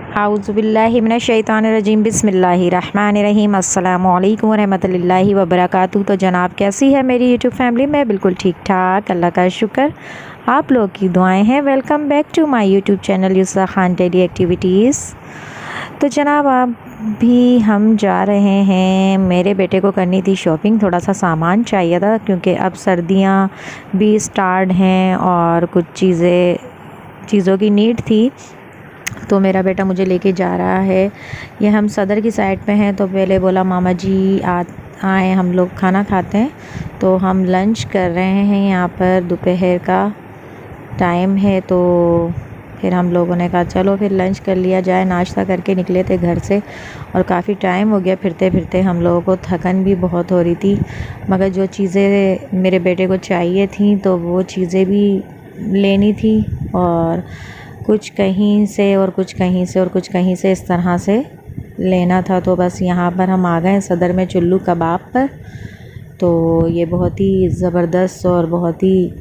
आऊज़ुबिल्लाहि मिनश्शैतानिर्रजीम बिस्मिल्लाहिर्रहमानिर्रहीम अस्सलामु अलैकुम वरहमतुल्लाहि वबरकातुहू। तो जनाब कैसी है मेरी यूट्यूब फैमिली? मैं बिल्कुल ठीक ठाक, अल्लाह का शुक्र, आप लोग की दुआएं हैं। Welcome back to my YouTube channel Yusra Khan daily activities. तो जनाब अभी हम जा रहे हैं, मेरे बेटे को करनी थी शॉपिंग, थोड़ा सा सामान चाहिए था क्योंकि अब सर्दियां भी स्टार्ट हैं और कुछ चीज़ों की नीड थी। तो मेरा बेटा मुझे लेके जा रहा है। ये हम सदर की साइड पे हैं, तो पहले बोला मामा जी आए हम लोग खाना खाते हैं। तो हम लंच कर रहे हैं, यहाँ पर दोपहर का टाइम है। तो फिर हम लोगों ने कहा चलो फिर लंच कर लिया जाए। नाश्ता करके निकले थे घर से और काफ़ी टाइम हो गया फिरते फिरते, हम लोगों को थकन भी बहुत हो रही थी। मगर जो चीज़ें मेरे बेटे को चाहिए थी तो वो चीज़ें भी लेनी थी, और कुछ कहीं से और कुछ कहीं से और कुछ कहीं से इस तरह से लेना था। तो बस यहाँ पर हम आ गए सदर में चुल्लू कबाब पर। तो ये बहुत ही ज़बरदस्त और बहुत ही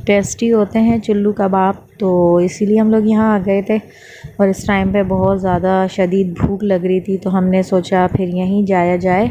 टेस्टी होते हैं चुल्लू कबाब, तो इसीलिए हम लोग यहाँ आ गए थे। और इस टाइम पे बहुत ज़्यादा शदीद भूख लग रही थी, तो हमने सोचा फिर यहीं जाया जाए,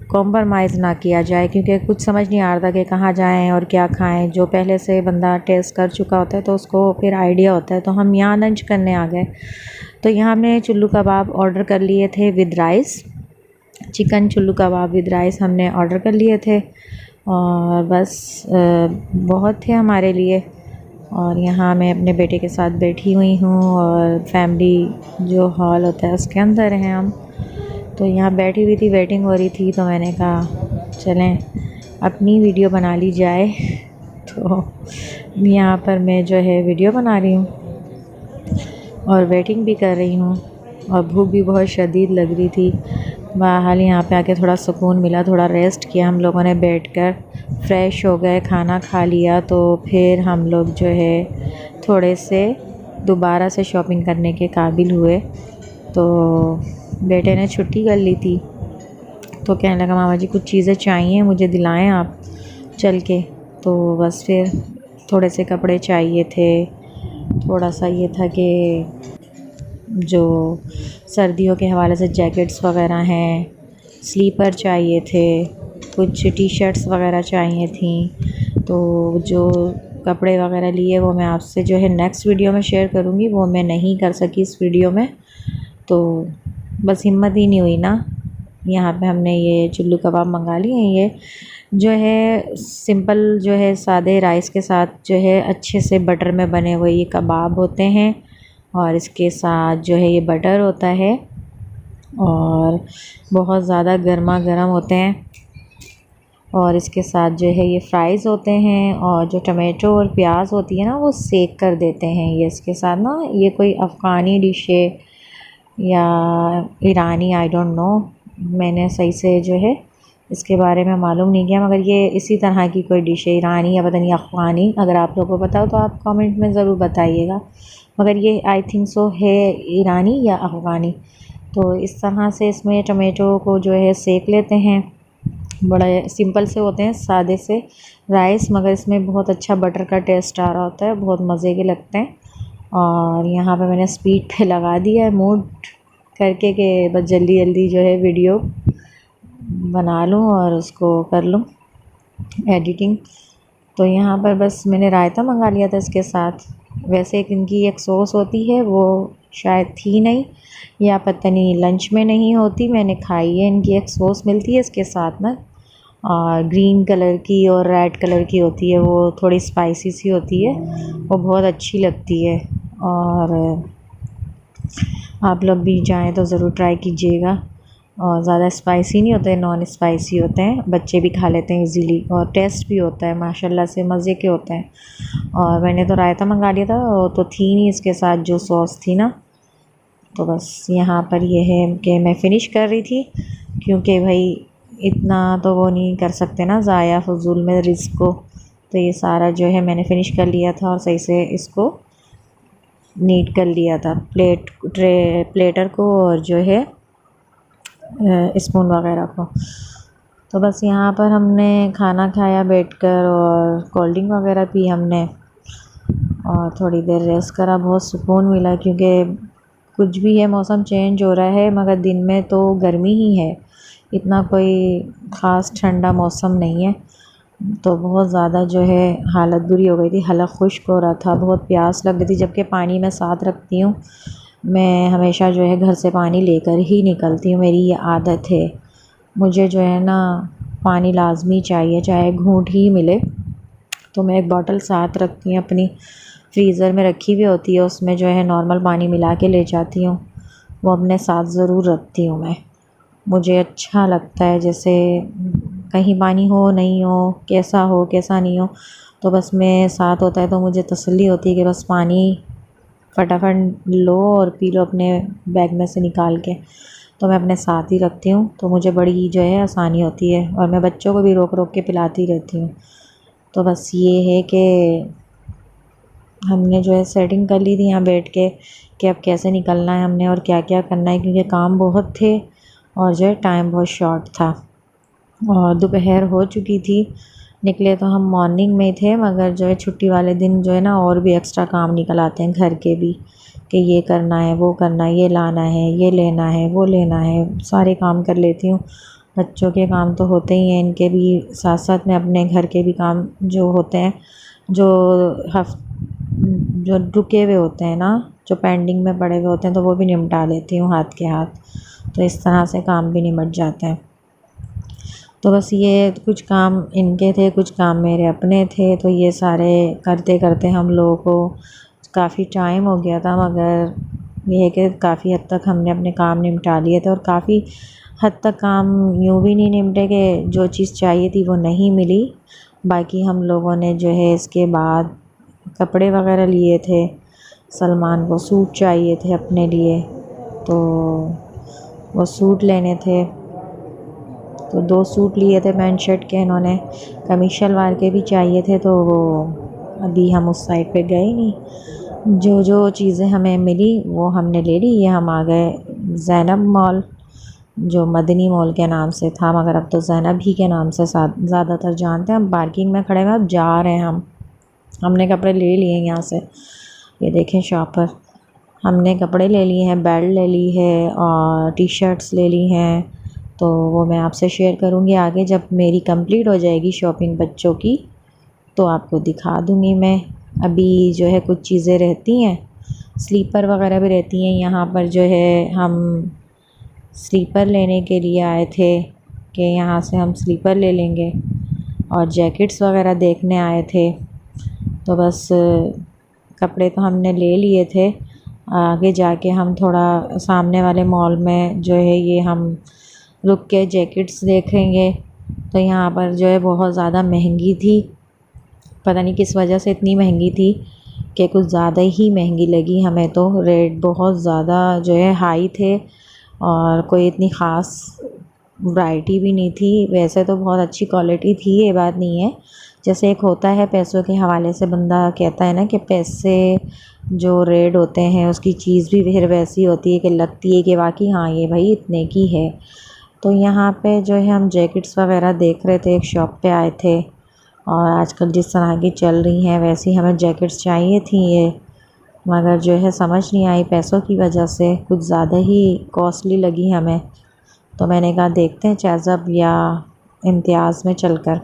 कॉम्प्रोमाइज़ ना किया जाए, क्योंकि कुछ समझ नहीं आ रहा था कि कहाँ जाएं और क्या खाएं। जो पहले से बंदा टेस्ट कर चुका होता है तो उसको फिर आइडिया होता है। तो हम यहाँ लंच करने आ गए। तो यहाँ हमने चुल्लू कबाब ऑर्डर कर लिए थे विद राइस, चिकन चुल्लू कबाब विद राइस हमने ऑर्डर कर लिए थे, और बस बहुत थे हमारे लिए। और यहाँ मैं अपने बेटे के साथ बैठी हुई हूँ, और फैमिली जो हॉल होता है उसके अंदर हैं हम। तो यहाँ बैठी हुई थी, वेटिंग हो रही थी, तो मैंने कहा चलें अपनी वीडियो बना ली जाए। तो यहाँ पर मैं जो है वीडियो बना रही हूँ और वेटिंग भी कर रही हूँ, और भूख भी बहुत शदीद लग रही थी। बहरहाल यहाँ पे आके थोड़ा सुकून मिला, थोड़ा रेस्ट किया हम लोगों ने बैठकर, फ़्रेश हो गए, खाना खा लिया। तो फिर हम लोग जो है थोड़े से दोबारा से शॉपिंग करने के काबिल हुए। तो बेटे ने छुट्टी कर ली थी, तो कहने लगा मामा जी कुछ चीज़ें चाहिए मुझे, दिलाएं आप चल के। तो बस फिर थोड़े से कपड़े चाहिए थे, थोड़ा सा ये था कि जो सर्दियों के हवाले से जैकेट्स वगैरह हैं, स्लीपर चाहिए थे, कुछ टी शर्ट्स वगैरह चाहिए थी। तो जो कपड़े वगैरह लिए वो मैं आपसे जो है नेक्स्ट वीडियो में शेयर करूँगी, वो मैं नहीं कर सकी इस वीडियो में। तो बस हिम्मत ही नहीं हुई ना। यहाँ पे हमने ये चुल्लू कबाब मंगा लिए। ये जो है सिंपल जो है सादे राइस के साथ जो है अच्छे से बटर में बने हुए ये कबाब होते हैं, और इसके साथ जो है ये बटर होता है, और बहुत ज़्यादा गर्मा गर्म होते हैं। और इसके साथ जो है ये फ्राइज़ होते हैं, और जो टमाटो और प्याज होती है ना वो सेक कर देते हैं ये इसके साथ ना। ये कोई अफ़गानी डिश है या ईरानी, आई डोंट नो, मैंने सही से जो है इसके बारे में मालूम नहीं किया, मगर ये इसी तरह की कोई डिश है, ईरानी या पता नहीं अफ़गानी। अगर आप लोगों को पता हो तो आप कमेंट में ज़रूर बताइएगा, मगर ये आई थिंक सो है ईरानी या अफ़गानी। तो इस तरह से इसमें टमाटो को जो है सेक लेते हैं। बड़े सिंपल से होते हैं, सादे से राइस, मगर इसमें बहुत अच्छा बटर का टेस्ट आ रहा होता है, बहुत मज़े के लगते हैं। और यहाँ पे मैंने स्पीड पे लगा दिया है मूड करके कि बस जल्दी जल्दी जो है वीडियो बना लूँ और उसको कर लूँ एडिटिंग। तो यहाँ पर बस मैंने रायता मंगा लिया था इसके साथ। वैसे एक इनकी एक सॉस होती है, वो शायद थी नहीं, या पता नहीं लंच में नहीं होती, मैंने खाई है। इनकी एक सॉस मिलती है इसके साथ ना, और ग्रीन कलर की और रेड कलर की होती है, वो थोड़ी स्पाइसी सी होती है, वो बहुत अच्छी लगती है। और आप लोग भी जाएं तो ज़रूर ट्राई कीजिएगा। और ज़्यादा स्पाइसी नहीं होते, नॉन स्पाइसी होते हैं, बच्चे भी खा लेते हैं इजीली, और टेस्ट भी होता है माशाल्लाह से, मज़े के होते हैं। और मैंने तो रायता मंगा लिया था, तो थी नहीं इसके साथ जो सॉस थी ना। तो बस यहाँ पर ये है कि मैं फ़िनिश कर रही थी, क्योंकि भाई इतना तो वो नहीं कर सकते ना ज़ाया फजूल में रिस्क को। तो ये सारा जो है मैंने फ़िनिश कर लिया था, और सही से इसको नीट कर लिया था, प्लेटर को और जो है स्पून वगैरह को। तो बस यहाँ पर हमने खाना खाया बैठकर, और कोल्ड ड्रिंक वगैरह पी हमने, और थोड़ी देर रेस्ट करा, बहुत सुकून मिला, क्योंकि कुछ भी है, मौसम चेंज हो रहा है मगर दिन में तो गर्मी ही है, इतना कोई ख़ास ठंडा मौसम नहीं है। तो बहुत ज़्यादा जो है हालत बुरी हो गई थी, हलक खुश्क हो रहा था, बहुत प्यास लग रही थी। जबकि पानी मैं साथ रखती हूँ, मैं हमेशा जो है घर से पानी लेकर ही निकलती हूँ, मेरी ये आदत है। मुझे जो है ना पानी लाज़मी चाहिए, चाहे घूंट ही मिले। तो मैं एक बॉटल साथ रखती हूँ, अपनी फ्रीज़र में रखी हुई होती है, उसमें जो है नॉर्मल पानी मिला के ले जाती हूँ, वो अपने साथ ज़रूर रखती हूँ मैं। मुझे अच्छा लगता है, जैसे कहीं पानी हो नहीं हो कैसा नहीं हो, तो बस मैं साथ होता है तो मुझे तसल्ली होती है कि बस पानी फटाफट लो और पी लो अपने बैग में से निकाल के। तो मैं अपने साथ ही रखती हूँ, तो मुझे बड़ी जो है आसानी होती है, और मैं बच्चों को भी रोक रोक के पिलाती रहती हूँ। तो बस ये है कि हमने जो है सेटिंग कर ली थी यहाँ बैठ के कि अब कैसे निकलना है हमने और क्या क्या करना है, क्योंकि काम बहुत थे और जो है टाइम बहुत शॉर्ट था और दोपहर हो चुकी थी। निकले तो हम मॉर्निंग में थे, मगर जो है छुट्टी वाले दिन जो है ना और भी एक्स्ट्रा काम निकल आते हैं घर के भी, कि ये करना है, वो करना है, ये लाना है, ये लेना है, वो लेना है, सारे काम कर लेती हूँ। बच्चों के काम तो होते ही हैं, इनके भी साथ साथ में अपने घर के भी काम जो होते हैं, जो जो रुके हुए होते हैं ना, जो पेंडिंग में पड़े हुए होते हैं, तो वो भी निपटा लेती हूँ हाथ के हाथ। तो इस तरह से काम भी निपट जाते हैं। तो बस ये कुछ काम इनके थे, कुछ काम मेरे अपने थे, तो ये सारे करते करते हम लोगों को काफ़ी टाइम हो गया था, मगर ये है कि काफ़ी हद तक हमने अपने काम निपटा लिए थे। और काफ़ी हद तक काम यूँ भी नहीं निपटे कि जो चीज़ चाहिए थी वो नहीं मिली। बाकी हम लोगों ने जो है इसके बाद कपड़े वगैरह लिए थे, सलमान को सूट चाहिए थे अपने लिए, तो वो सूट लेने थे। तो 2 सूट लिए थे पैंट शर्ट के, इन्होंने कमीज शलवार के भी चाहिए थे, तो वो अभी हम उस साइड पे गए नहीं। जो जो चीज़ें हमें मिली वो हमने ले ली। ये हम आ गए ज़ैनब मॉल, जो मदनी मॉल के नाम से था, मगर अब तो ज़ैनब ही के नाम से ज़्यादातर जानते हैं। हम पार्किंग में खड़े हुए, अब जा रहे हैं हमने कपड़े ले लिए यहाँ से। ये देखें शॉप पर हमने कपड़े ले लिए हैं, बेल्ट ले ली है और टी शर्ट्स ले ली हैं। तो वो मैं आपसे शेयर करूँगी आगे, जब मेरी कंप्लीट हो जाएगी शॉपिंग बच्चों की, तो आपको दिखा दूँगी मैं। अभी जो है कुछ चीज़ें रहती हैं, स्लीपर वगैरह भी रहती हैं यहाँ पर। जो है हम स्लीपर लेने के लिए आए थे कि यहाँ से हम स्लीपर ले लेंगे, और जैकेट्स वगैरह देखने आए थे। तो बस कपड़े तो हमने ले लिए थे। आगे जाके हम थोड़ा सामने वाले मॉल में जो है ये हम रुक के जैकेट्स देखेंगे। तो यहाँ पर जो है बहुत ज़्यादा महंगी थी, पता नहीं किस वजह से इतनी महंगी थी कि कुछ ज़्यादा ही महंगी लगी हमें। तो रेट बहुत ज़्यादा जो है हाई थे और कोई इतनी ख़ास वैरायटी भी नहीं थी। वैसे तो बहुत अच्छी क्वालिटी थी, ये बात नहीं है। जैसे एक होता है पैसों के हवाले से बंदा कहता है ना कि पैसे जो रेट होते हैं उसकी चीज़ भी फिर वैसी होती है कि लगती है कि वाकई हाँ ये भाई इतने की है। तो यहाँ पे जो है हम जैकेट्स वगैरह देख रहे थे, एक शॉप पे आए थे, और आजकल जिस तरह की चल रही हैं वैसी हमें जैकेट्स चाहिए थी ये, मगर जो है समझ नहीं आई, पैसों की वजह से कुछ ज़्यादा ही कॉस्टली लगी हमें। तो मैंने कहा देखते हैं चैज़ब या इम्तियाज़ में चलकर।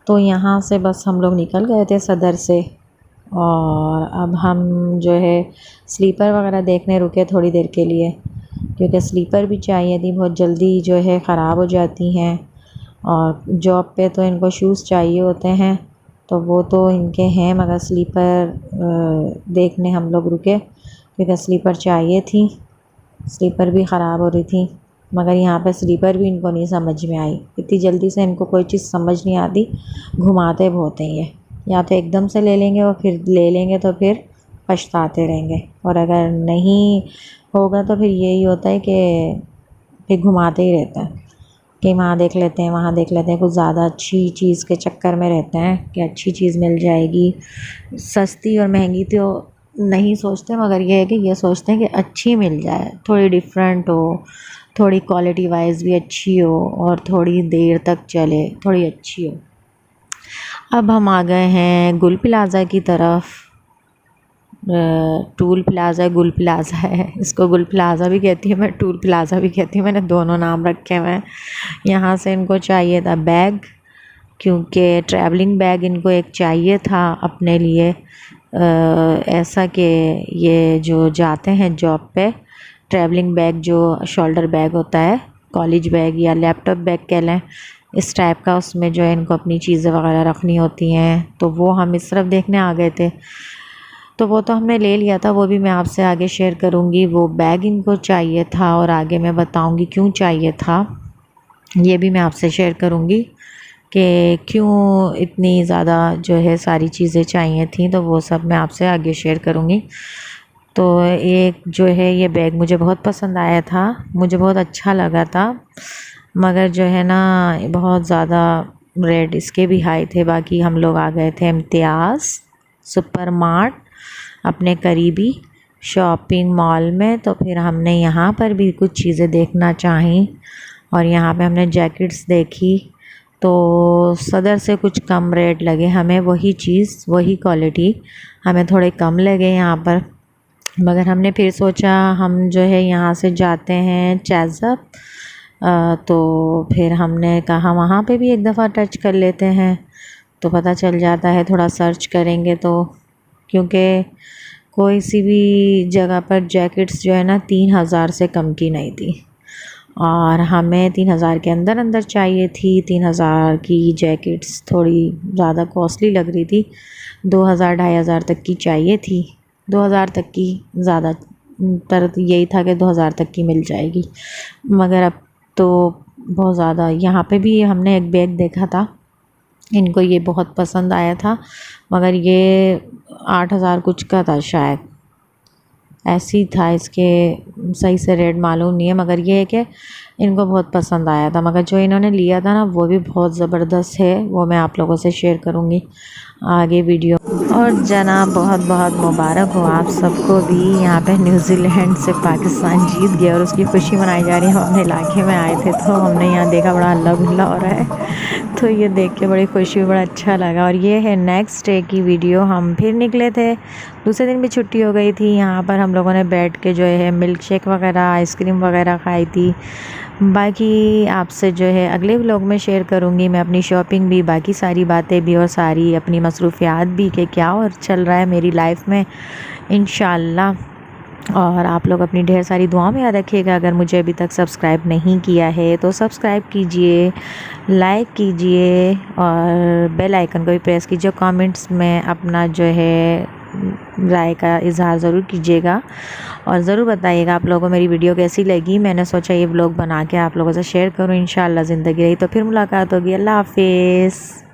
तो यहाँ से बस हम लोग निकल गए थे सदर से, और अब हम जो है स्लीपर वगैरह देखने रुके थोड़ी देर के लिए, क्योंकि स्लीपर भी चाहिए थी, बहुत जल्दी जो है ख़राब हो जाती हैं। और जॉब पे तो इनको शूज़ चाहिए होते हैं, तो वो तो इनके हैं, मगर स्लीपर देखने हम लोग रुके क्योंकि स्लीपर चाहिए थी। स्लीपर भी ख़राब हो रही थी, मगर यहाँ पे स्लीपर भी इनको नहीं समझ में आई। इतनी जल्दी से इनको कोई चीज़ समझ नहीं आती, घुमाते बहुत हैं ये। या तो एकदम से ले लेंगे और फिर ले लेंगे तो फिर पछताते रहेंगे, और अगर नहीं होगा तो फिर यही होता है कि फिर घुमाते ही रहते हैं कि वहाँ देख लेते हैं, वहाँ देख लेते हैं। कुछ ज़्यादा अच्छी चीज़ के चक्कर में रहते हैं कि अच्छी चीज़ मिल जाएगी। सस्ती और महंगी तो नहीं सोचते, मगर ये है कि ये सोचते हैं कि अच्छी मिल जाए, थोड़ी डिफरेंट हो, थोड़ी क्वालिटी वाइज भी अच्छी हो, और थोड़ी देर तक चले, थोड़ी अच्छी हो। अब हम आ गए हैं गुल प्लाज़ा की तरफ। टूल प्लाज़ा गुल प्लाज़ा है, इसको गुल प्लाज़ा भी कहती है, मैं टूल प्लाज़ा भी कहती हूँ, मैंने दोनों नाम रखे हुए हैं। यहाँ से इनको चाहिए था बैग, क्योंकि ट्रैवलिंग बैग इनको एक चाहिए था अपने लिए, ऐसा कि ये जो जाते हैं जॉब पे, ट्रैवलिंग बैग जो शोल्डर बैग होता है, कॉलेज बैग या लैपटॉप बैग कह लें, इस टाइप का, उसमें जो है इनको अपनी चीज़ें वगैरह रखनी होती हैं। तो वो हम इस तरफ देखने आ गए थे, तो वो तो हमने ले लिया था, वो भी मैं आपसे आगे शेयर करूँगी। वो बैग इनको चाहिए था और आगे मैं बताऊँगी क्यों चाहिए था, ये भी मैं आपसे शेयर करूँगी कि क्यों इतनी ज़्यादा जो है सारी चीज़ें चाहिए थी, तो वो सब मैं आपसे आगे शेयर करूँगी। तो एक जो है ये बैग मुझे बहुत पसंद आया था, मुझे बहुत अच्छा लगा था, मगर जो है ना बहुत ज़्यादा रेट इसके भी हाई थे। बाकी हम लोग आ गए थे इम्तियाज़ सुपर मार्ट अपने करीबी शॉपिंग मॉल में, तो फिर हमने यहाँ पर भी कुछ चीज़ें देखना चाहीं और यहाँ पे हमने जैकेट्स देखी, तो सदर से कुछ कम रेट लगे हमें, वही चीज़ वही क्वालिटी हमें थोड़े कम लगे यहाँ पर। मगर हमने फिर सोचा हम जो है यहाँ से जाते हैं चैज़अप, तो फिर हमने कहा वहाँ पे भी एक दफ़ा टच कर लेते हैं, तो पता चल जाता है, थोड़ा सर्च करेंगे तो, क्योंकि कोई सी भी जगह पर जैकेट्स जो है ना 3000 से कम की नहीं थी, और हमें 3000 के अंदर अंदर चाहिए थी। 3000 की जैकेट्स थोड़ी ज़्यादा कॉस्टली लग रही थी, 2000 2500 तक की चाहिए थी, 2000 तक की ज़्यादा तर यही था कि 2000 तक की मिल जाएगी, मगर अब तो बहुत ज़्यादा। यहाँ पे भी हमने एक बैग देखा था, इनको ये बहुत पसंद आया था, मगर ये 8000 कुछ का था शायद, ऐसी था, इसके सही से रेट मालूम नहीं है, मगर ये है कि इनको बहुत पसंद आया था। मगर जो इन्होंने लिया था ना वो भी बहुत ज़बरदस्त है, वो मैं आप लोगों से शेयर करूँगी आगे वीडियो। और जनाब बहुत बहुत मुबारक हो आप सबको भी, यहाँ पे न्यूजीलैंड से पाकिस्तान जीत गया और उसकी खुशी मनाई जा रही है। हम अपने इलाके में आए थे तो हमने यहाँ देखा बड़ा हल्ला गुल्ला हो रहा है, तो ये देख के बड़ी खुशी हुई, बड़ा अच्छा लगा। और ये है नेक्स्ट डे की वीडियो, हम फिर निकले थे, दूसरे दिन भी छुट्टी हो गई थी। यहाँ पर हम लोगों ने बैठ के जो है मिल्क शेक वगैरह आइसक्रीम वगैरह खाई थी। बाकी आपसे जो है अगले व्लॉग में शेयर करूँगी मैं अपनी शॉपिंग भी, बाकी सारी बातें भी और सारी अपनी मसरूफ़ियात भी कि क्या और चल रहा है मेरी लाइफ में इंशाल्लाह। और आप लोग अपनी ढेर सारी दुआओं में याद रखिएगा। अगर मुझे अभी तक सब्सक्राइब नहीं किया है तो सब्सक्राइब कीजिए, लाइक कीजिए और बेल आइकन को भी प्रेस कीजिए। कमेंट्स में अपना जो है राय का इजहार ज़रूर कीजिएगा और ज़रूर बताइएगा आप लोगों को मेरी वीडियो कैसी लगी। मैंने सोचा ये व्लॉग बना के आप लोगों से शेयर करूँ, इंशाल्लाह ज़िंदगी रही तो फिर मुलाकात होगी। अल्लाह हाफिज़।